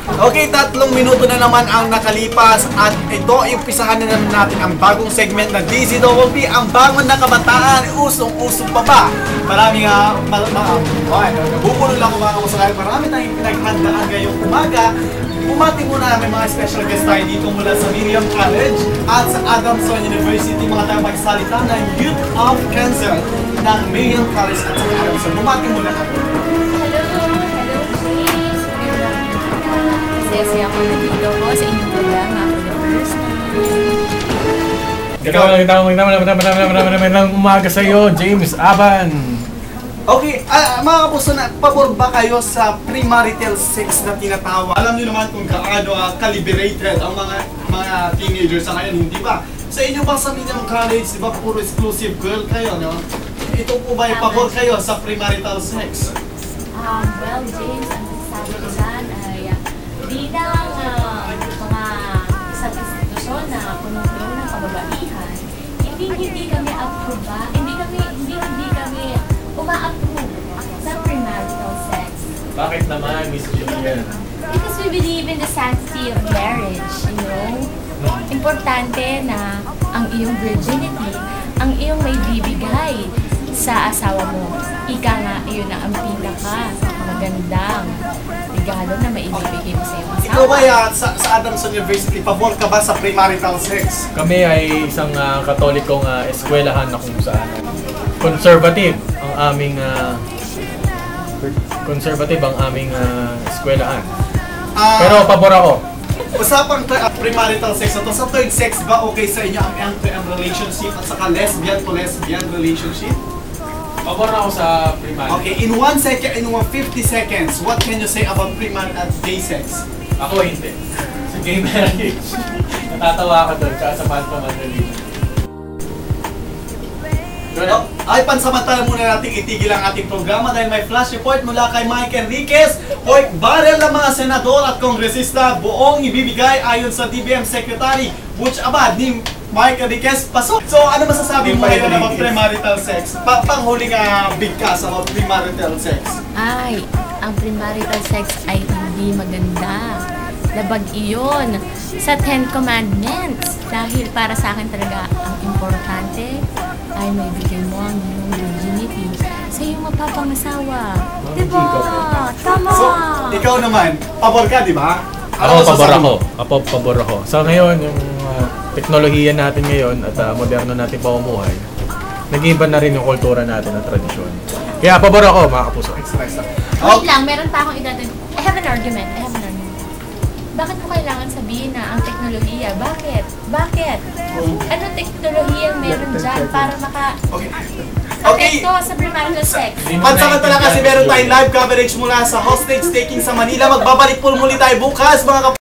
Okay, 3 minuto na naman ang nakalipas at ito, impisahan na naman natin ang bagong segment ng DZWB, ang bangon na kabataan, usong-usong pa ba? Maraming bubulol lang ko mga kamusalay, marami tayong pinaghandaan ngayong umaga. Bumati muna namin mga special guest tayo dito mula sa Miriam College at sa Adamson University, mga tayo magsalita ng Youth of Cancer ng Miriam College at sa Adamson. Bumati muna natin. Kasi ako nandito ko sa inyong programa for the first time. Magandang umaga sa iyo, James Aban. Okay, mga kapuso, pabor ba kayo sa premarital sex na tinatawag? Alam niyo naman kung gaano calibrated ang mga teenagers sa ngayon, hindi ba? Sa inyo ba sa Miriam College, di ba puro exclusive girl kayo, no? Ito po ba yung pabor kayo sa premarital sex? Well, James, ang sabi ko dyan ay bilang mga isang institusyon na punong-puno ng kababaihan, hindi kami approve, hindi kami uma-approve sa premarital sex. Bakit naman, Miss Julian? Because we believe in the sanctity of marriage, you know? Importante na ang iyong virginity, ang iyong may bibigay sa asawa mo. Ika nga, iyon na ang pinaka magandang regalo na maibibigay mo sa iyong asawa. Ikaw ba sa Adamson University, pabor ka ba sa premarital sex? Kami ay isang katolikong eskwelahan na kung saan conservative ang aming eskwelahan. Pero pabor ako. Usapang premarital sex, ito sa third sex ba okay sa inyo ang end-to-end relationship at saka lesbian to lesbian relationship? Pabor ako sa premarital. Okay, in 1 second, in 50 seconds, what can you say about premarital at gay sex? Ako hindi. Sa gay marriage. Natatawa ako doon, tsaka sa pantomime religion. Ay, pansamantala muna natin itigil ang ating programa dahil may flash report mula kay Mike Enriquez. Pork barrel ng mga senador at kongresista buong ibibigay ayon sa DBM Secretary Butch Abad ni Mike Enriquez. Pasok! So, ano masasabi mo ngayon about premarital sex? Panghuling bigkas about premarital sex. Ay, ang premarital sex ay hindi maganda. Labag iyon sa 10 Commandments. Dahil para sa akin talaga ang importante ay may bigay mo ang iyong virginity sa iyong mapapangasawa. Diba? Tama! So, ikaw naman, pabor ka, di ba? Ako, pabor ako. So ngayon, yung teknolohiya natin ngayon at moderno natin pamumuhay, nag-iiba na rin yung kultura natin at tradisyon. Kaya pabor ako, mga kapuso. Wait lang, meron pa akong idadagdag. I have an argument. Bakit mo kailangan sabihin na ang teknolohiya? Bakit? Ano teknolohiya meron dyan para Okay. Ito sa premarital sex? Pansamantala kasi meron tayong live coverage mula sa hostage taking sa Manila. Magbabalik po muli tayo bukas, mga